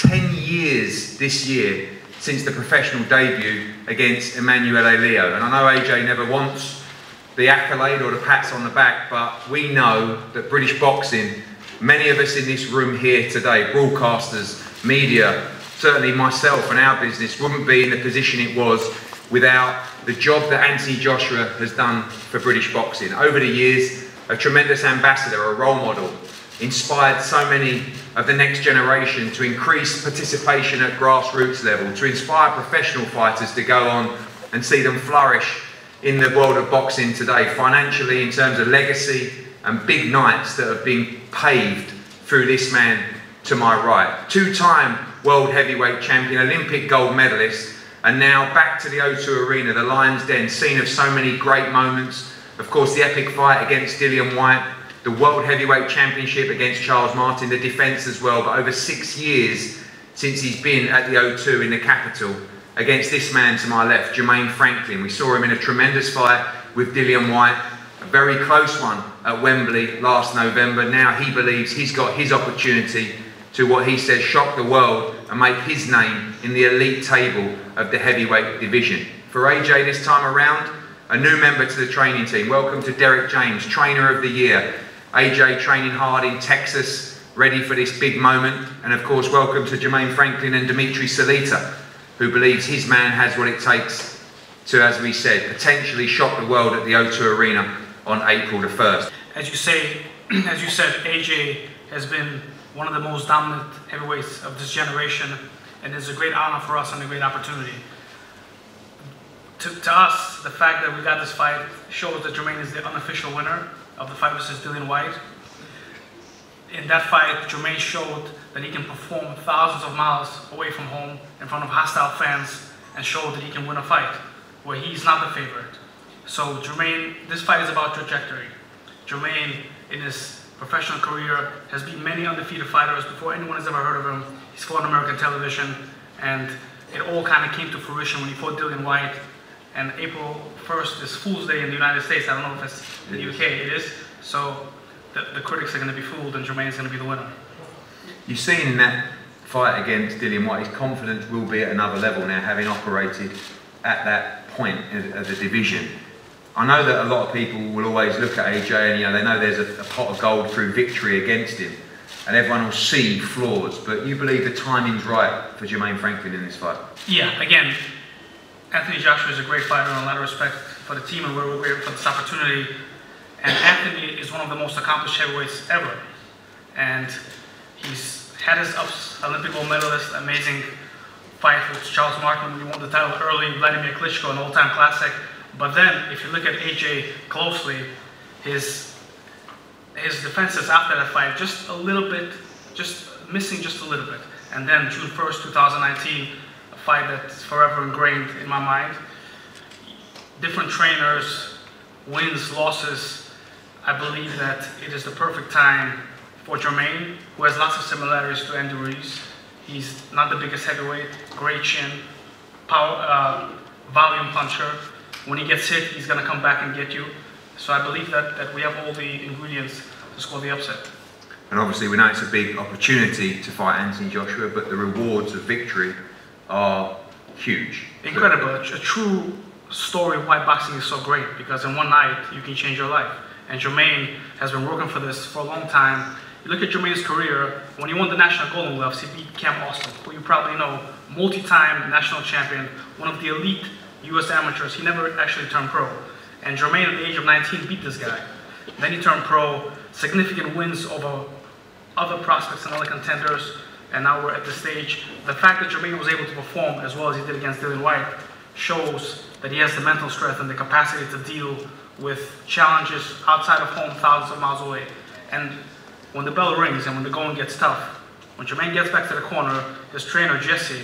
10 years this year since the professional debut against Emanuele Leo. And I know AJ never wants the accolade or the pats on the back, but we know that British boxing, many of us in this room here today, broadcasters, media, certainly myself and our business, wouldn't be in the position it was without the job that Anthony Joshua has done for British boxing. Over the years, a tremendous ambassador, a role model, inspired so many of the next generation to increase participation at grassroots level, to inspire professional fighters to go on and see them flourish in the world of boxing today, financially, in terms of legacy and big nights that have been paved through this man to my right. Two-time world heavyweight champion, Olympic gold medalist, and now back to the O2 Arena, the Lion's Den, scene of so many great moments. Of course, the epic fight against Dillian Whyte, the World Heavyweight Championship against Charles Martin, the defence as well, but over 6 years since he's been at the O2 in the capital against this man to my left, Jermaine Franklin. We saw him in a tremendous fight with Dillian Whyte, a very close one at Wembley last November. Now he believes he's got his opportunity to, what he says, shock the world and make his name in the elite table of the heavyweight division. For AJ this time around, a new member to the training team. Welcome to Derrick James, Trainer of the Year. AJ training hard in Texas, ready for this big moment. And of course, welcome to Jermaine Franklin and Dimitri Salita, who believes his man has what it takes to, as we said, potentially shock the world at the O2 Arena on April the 1st. As you said, AJ has been one of the most dominant heavyweights of this generation, and it's a great honor for us and a great opportunity. To us, the fact that we got this fight shows that Jermaine is the unofficial winner of the fight versus Dillian Whyte. In that fight, Jermaine showed that he can perform thousands of miles away from home in front of hostile fans and showed that he can win a fight where he's not the favorite. So Jermaine, this fight is about trajectory. Jermaine, in his professional career, has beaten many undefeated fighters before anyone has ever heard of him. He's fought on American television, and it all kind of came to fruition when he fought Dillian Whyte. And April 1st is Fool's Day in the United States. I don't know if it's in the UK, it is. So the critics are going to be fooled and Jermaine's going to be the winner. You've seen in that fight against Dillian Whyte, his confidence will be at another level now, having operated at that point of the division. I know that a lot of people will always look at AJ and they know there's a pot of gold through victory against him, and everyone will see flaws, but you believe the timing's right for Jermaine Franklin in this fight? Yeah, again, Anthony Joshua is a great fighter, and a lot of respect for the team, and we're grateful for this opportunity. And Anthony is one of the most accomplished heavyweights ever. And he's had his ups, Olympic gold medalist, amazing fight with Charles Martin when he won the title early, Vladimir Klitschko, an all-time classic. But then, if you look at AJ closely, his defenses after that fight, just a little bit, just missing just a little bit. And then June 1st, 2019, a fight that's forever ingrained in my mind. Different trainers, wins, losses. I believe that it is the perfect time for Jermaine, who has lots of similarities to Andy Ruiz. He's not the biggest heavyweight, great chin, power, volume puncher. When he gets hit, he's going to come back and get you. So I believe that we have all the ingredients to score the upset. And obviously we know it's a big opportunity to fight Anthony Joshua, but the rewards of victory are huge. Incredible. A true story of why boxing is so great, because in one night you can change your life. And Jermaine has been working for this for a long time. You look at Jermaine's career, when he won the National Golden Gloves, he beat Cam Austin, who you probably know, multi-time national champion, one of the elite US amateurs. He never actually turned pro. And Jermaine, at the age of 19, beat this guy. Then he turned pro, significant wins over other prospects and other contenders, and now we're at the stage. The fact that Jermaine was able to perform as well as he did against Dillian Whyte shows that he has the mental strength and the capacity to deal with challenges outside of home, thousands of miles away. And when the bell rings and when the going gets tough, when Jermaine gets back to the corner, his trainer, Jesse,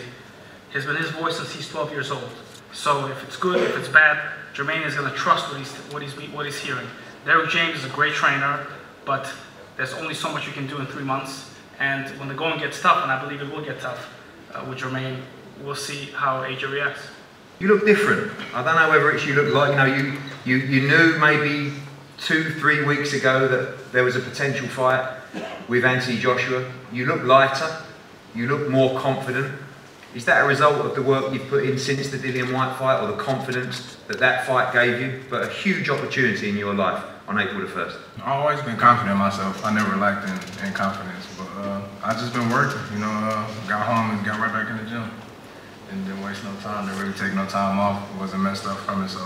has been his voice since he's 12 years old. So if it's good, if it's bad, Jermaine is going to trust what he's hearing. Derrick James is a great trainer, but there's only so much you can do in 3 months. And when the going gets tough, and I believe it will get tough with Jermaine, we'll see how AJ reacts. You look different. I don't know whether it's you look like, you knew maybe 2-3 weeks ago that there was a potential fight with Anthony Joshua. You look lighter. you look more confident. Is that a result of the work you've put in since the Dillian Whyte fight, or the confidence that that fight gave you? But a huge opportunity in your life on April the 1st. I've always been confident in myself. I never lacked in confidence, but I just been working, you know, got home and got right back in the gym. And didn't waste no time, didn't really take no time off, wasn't messed up from it, so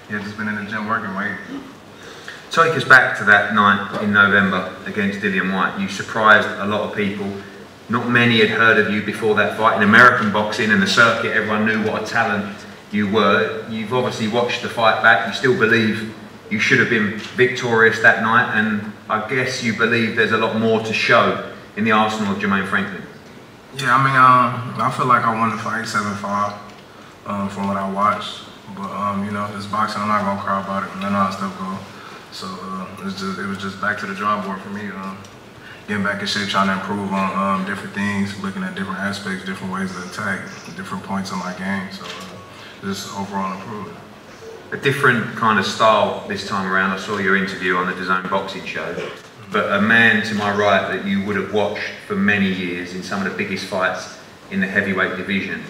yeah, just been in the gym working, waiting. Take us back to that night in November against Dillian Whyte. You surprised a lot of people. Not many had heard of you before that fight. In American boxing and the circuit, everyone knew what a talent you were. You've obviously watched the fight back. You still believe you should have been victorious that night, and I guess you believe there's a lot more to show in the arsenal of Jermaine Franklin. Yeah, I mean, I feel like I won the fight 7-5 from what I watched. But, you know, it's boxing. I'm not going to cry about it. I know how stuff goes. So it was just back to the drawing board for me. Getting back in shape, trying to improve on different things, looking at different aspects, different ways to attack, different points of my game. So just overall improving. A different kind of style this time around. I saw your interview on the DAZN boxing show. But a man to my right that you would have watched for many years in some of the biggest fights in the heavyweight division.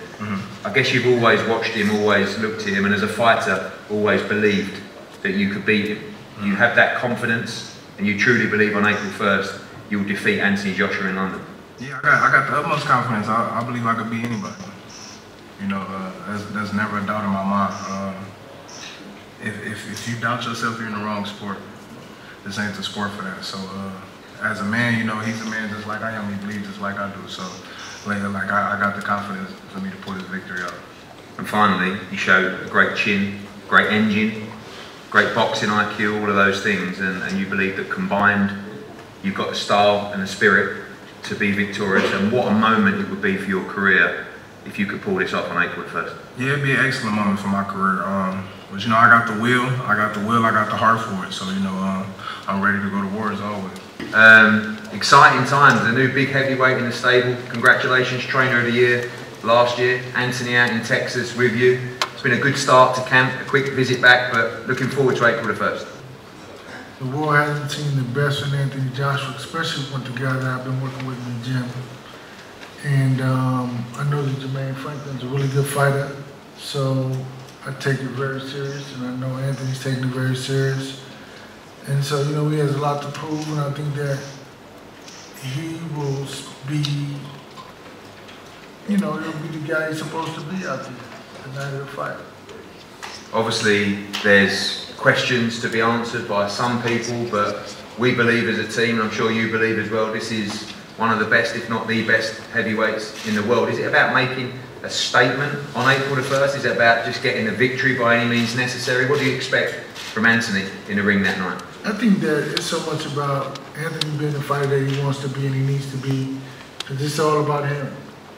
I guess you've always watched him, always looked at him, and as a fighter, always believed that you could beat him. You have that confidence, and you truly believe on April 1st you'll defeat Anthony Joshua in London. Yeah, I got the utmost confidence. I believe I could beat anybody. You know, there's never a doubt in my mind. If you doubt yourself, you're in the wrong sport. This ain't the sport for that. So as a man, you know, he's a man just like I am. He bleeds just like I do. So like I got the confidence for me to pull this victory out. And finally, you showed a great chin, great engine, great boxing IQ, all of those things, and you believe that combined, you've got the style and the spirit to be victorious. And what a moment it would be for your career if you could pull this off on April 1st. Yeah, it'd be an excellent moment for my career. But you know, I got the will, I got the heart for it. So you know, I'm ready to go to war as always. Exciting times, a new big heavyweight in the stable. Congratulations, trainer of the year last year. Anthony out in Texas with you. It's been a good start to camp, a quick visit back, but looking forward to April the 1st. The war hasn't seen the best from Anthony Joshua, especially with the guy that I've been working with in the gym. And I know that Jermaine Franklin's a really good fighter, so I take it very serious, and I know Anthony's taking it very serious. And so, you know, he has a lot to prove, and I think that he will be, you know, he'll be the guy he's supposed to be out there the night of the fight. Obviously, there's questions to be answered by some people, but we believe as a team, and I'm sure you believe as well, this is one of the best, if not the best, heavyweights in the world. Is it about making a statement on April the 1st? Is it about just getting a victory by any means necessary? What do you expect from Anthony in the ring that night? I think that it's so much about Anthony being the fighter that he wants to be and he needs to be, because it's all about him.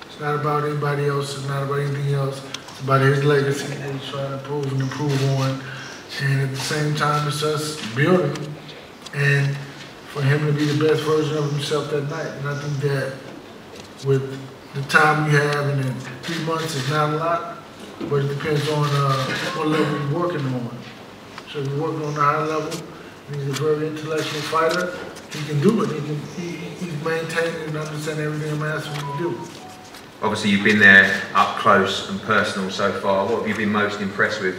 It's not about anybody else, it's not about anything else. It's about his legacy that he's trying to prove and improve on. And at the same time, it's us building and for him to be the best version of himself that night. And I think that with the time we have, and then 3 months is not a lot, but it depends on what level you're working on. So if you're working on a high level, and he's a very intellectual fighter, he can do it. He's maintained and understand everything I'm asking him to do. Obviously, you've been there up close and personal so far. What have you been most impressed with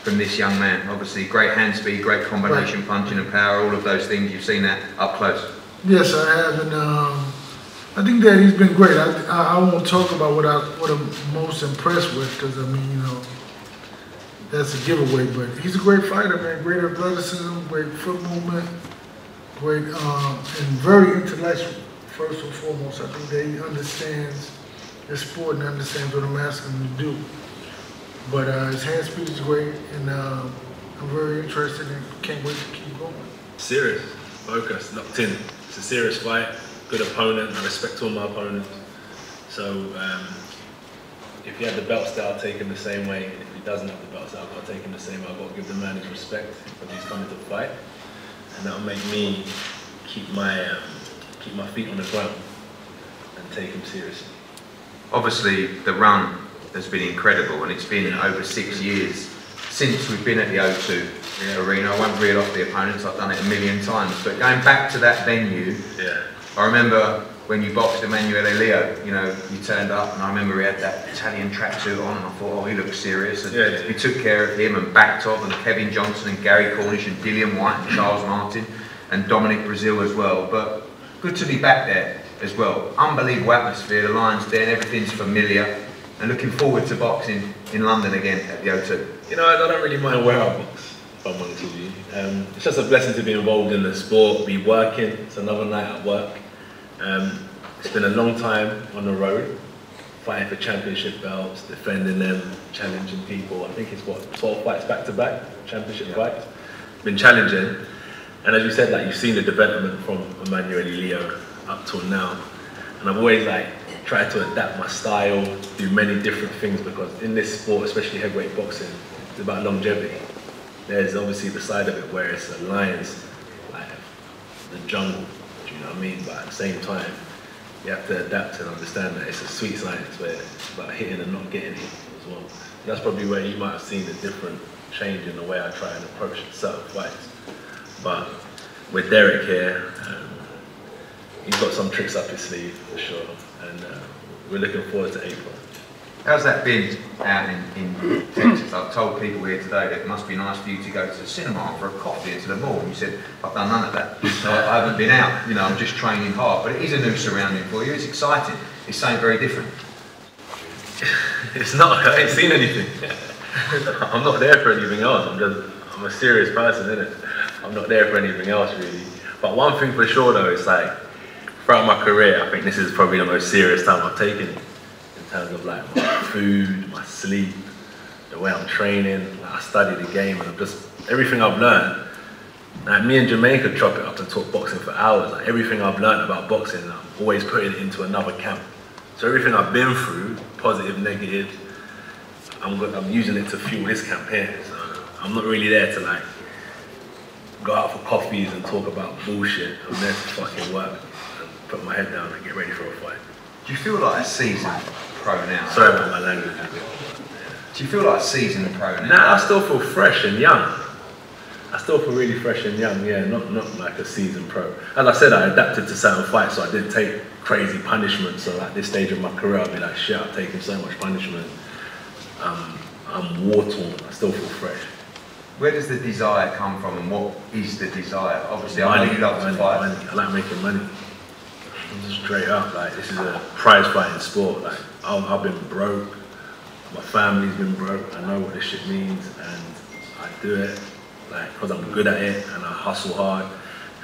from this young man? Obviously, great hand speed, great combination, punching and power, all of those things. You've seen that up close. Yes, I have, and I think that he's been great. I won't talk about what I'm most impressed with, because I mean, you know, that's a giveaway. But he's a great fighter, man. Great athleticism, great foot movement, great and very intellectual. First and foremost, I think that he understands the sport and understands what I'm asking him to do. But his hand speed is great, and I'm very interested and can't wait to keep going. Serious, focused, locked in. It's a serious fight, good opponent. I respect all my opponents. So if he had the belt style, I'll take him the same way. If he doesn't have the belt style, I'll take him the same way. I've got to give the man his respect because he's coming to fight, and that'll make me keep my feet on the ground and take him seriously. Obviously, the run has been incredible, and it's been over 6 years since we've been at the O2 Arena. I won't reel off the opponents, I've done it a million times, but going back to that venue, I remember when you boxed Emanuele Leo, you know, you turned up and I remember he had that Italian tracksuit on and I thought, oh, he looks serious. And he took care of him and backed off, and Kevin Johnson and Gary Cornish and Dillian White and Charles Martin and Dominic Brazil as well. But good to be back there as well. Unbelievable atmosphere, the Lions Den, everything's familiar, and looking forward to boxing in London again at the O2. You know, I don't really mind where I box, if I'm honest with you. It's just a blessing to be involved in the sport, be working. It's another night at work. It's been a long time on the road, fighting for championship belts, defending them, challenging people. I think it's what, 12 fights back to back, championship fights. Been challenging, and as you said, like, you've seen the development from Emanuele Leo up till now, and I've always like tried to adapt my style, do many different things, because in this sport, especially heavyweight boxing, it's about longevity. There's obviously the side of it where it's a lion's, like the jungle, do you know what I mean? But at the same time, you have to adapt and understand that it's a sweet science where it's about hitting and not getting hit as well. That's probably where you might have seen a different change in the way I try and approach certain fights. But with Derrick here, he's got some tricks up his sleeve for sure, and we're looking forward to April. How's that been out in Texas? I've told people here today that it must be nice for you to go to the cinema for a coffee and to the mall, and you said, I've done none of that. So I haven't been out, you know, I'm just training hard. But it is a new surrounding for you, it's exciting. It's something very different. It's not, I ain't seen anything. I'm not there for anything else. I'm a serious person, innit? I'm not there for anything else really. But one thing for sure though, it's like, throughout my career, I think this is probably the most serious time I've taken it. In terms of like my food, my sleep, the way I'm training. Like, I study the game, and just everything I've learned. Like, me and Jermaine could chop it up and talk boxing for hours. Like, everything I've learned about boxing, I'm always putting it into another camp. So everything I've been through, positive, negative, I'm using it to fuel this camp here. So I'm not really there to like go out for coffees and talk about bullshit. I'm there to fucking work and put my head down and get ready for a fight. Do you feel like a seasoned pro now? Sorry about my language. Do you feel like a seasoned pro now? Nah, I still feel fresh and young. I still feel really fresh and young, yeah, not like a seasoned pro. As I said, I adapted to certain fights, so I didn't take crazy punishment. So at this stage of my career, I'll be like, shit, I've taken so much punishment. I'm war-torn, I still feel fresh. Where does the desire come from, and what is the desire? Obviously, I know you love to fight. Money. I like making money. Straight up, like, this is a prize fighting sport. Like, I've been broke, my family's been broke, I know what this shit means, and I do it like because I'm good at it and I hustle hard,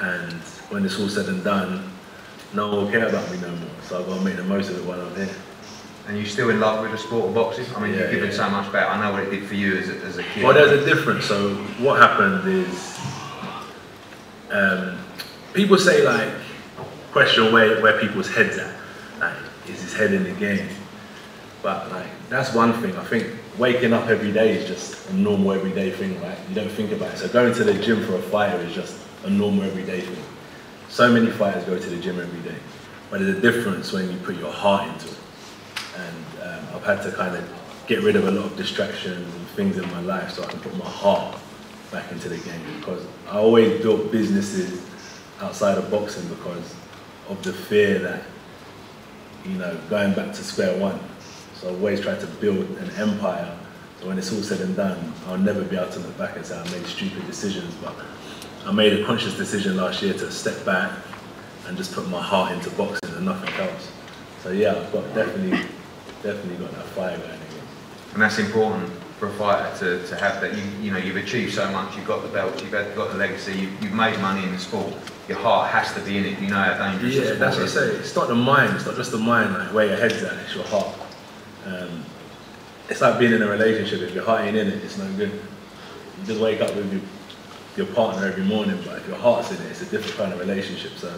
and when it's all said and done, no one will care about me no more, so I've got to make the most of it while I'm here. And you're still in love with the sport of boxing? I mean, you've given so much back. I know what it did for you as a kid. Well, there's a difference. So what happened is, people say like, question where people's heads at. Like, is his head in the game? But like, that's one thing. I think waking up every day is just a normal everyday thing, right? You don't think about it. So going to the gym for a fighter is just a normal everyday thing. So many fighters go to the gym every day. But there's a difference when you put your heart into it. And I've had to kind of get rid of a lot of distractions and things in my life so I can put my heart back into the game, because I always built businesses outside of boxing because of the fear that, you know, going back to square one. So I always tried to build an empire, so when it's all said and done, I'll never be able to look back and say I made stupid decisions. But I made a conscious decision last year to step back and just put my heart into boxing and nothing else. So yeah, I've got definitely got that fire going again. And that's important for a fighter to have that. You know, you've achieved so much, you've got the belts, you've got the legacy, you've made money in the sport. Your heart has to be in it. You know how dangerous the sport is. That's what I say. It's not the mind. It's not just the mind, like where your head's at. It's your heart. It's like being in a relationship. If your heart ain't in it, it's no good. You just wake up with your partner every morning, but if your heart's in it, it's a different kind of relationship. So,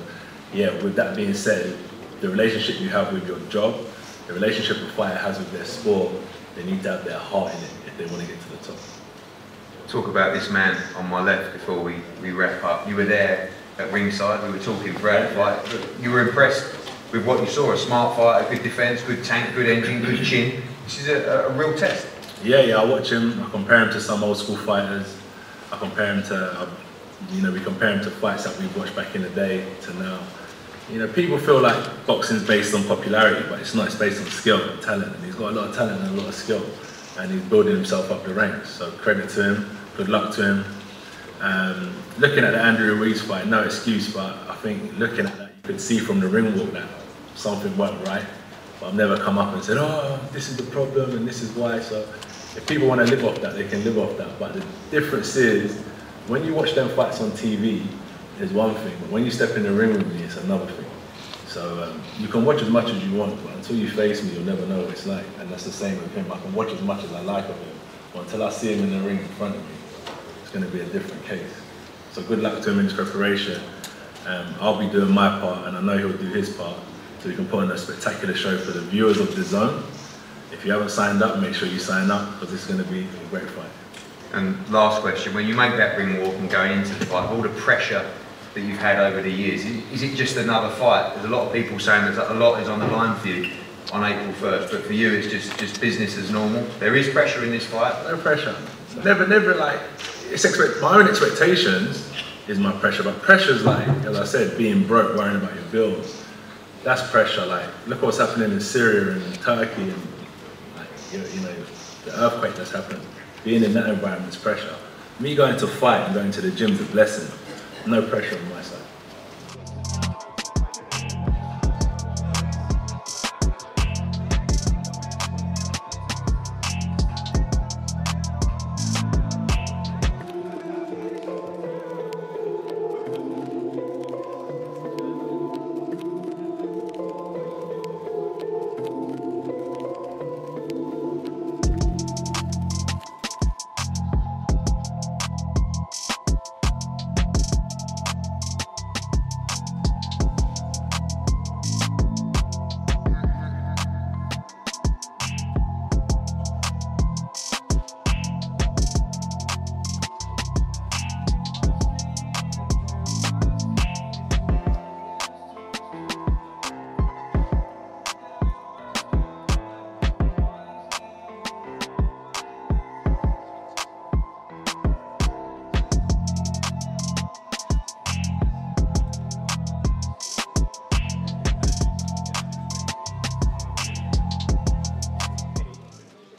yeah. With that being said, the relationship you have with your job, the relationship a fighter has with their sport, they need to have their heart in it if they want to get to the top. Talk about this man on my left before we wrap up. You were there at ringside, we were talking throughout the fight. You were impressed with what you saw, a smart fighter, good defence, good tank, good engine, good chin. This is a real test. Yeah, I watch him, I compare him to some old school fighters. I compare him to, we compare him to fights that we've watched back in the day to now. You know, people feel like boxing's based on popularity, but it's not. It's based on skill and talent, and he's got a lot of talent and a lot of skill, and he's building himself up the ranks. So credit to him. Good luck to him. Looking at the Andrew Ruiz fight, no excuse, but I think looking at that, you could see from the ring walk that something weren't right. But I've never come up and said, oh, this is the problem and this is why. So if people want to live off that, they can live off that. But the difference is, when you watch them fights on TV, is one thing, but when you step in the ring with me, it's another thing. So you can watch as much as you want, but until you face me, you'll never know what it's like. And that's the same with him. I can watch as much as I like of him, but until I see him in the ring in front of me, it's going to be a different case. So good luck to him in his preparation. I'll be doing my part, and I know he'll do his part, so we can put on a spectacular show for the viewers of The Zone. If you haven't signed up, make sure you sign up, because it's going to be a great fight. And last question, when you make that ring walk and going into the fight, all the pressure that you've had over the years, is it just another fight? There's a lot of people saying that a lot is on the line for you on April 1st, but for you it's just business as normal. There is pressure in this fight? No pressure. Never like, my own expectations is my pressure, but pressure's like, as I said, being broke, worrying about your bills. That's pressure. Like, look what's happening in Syria and Turkey, and like, you know, the earthquake that's happened. Being in that environment is pressure. Me going to fight and going to the gym's a blessing. No pressure on my side.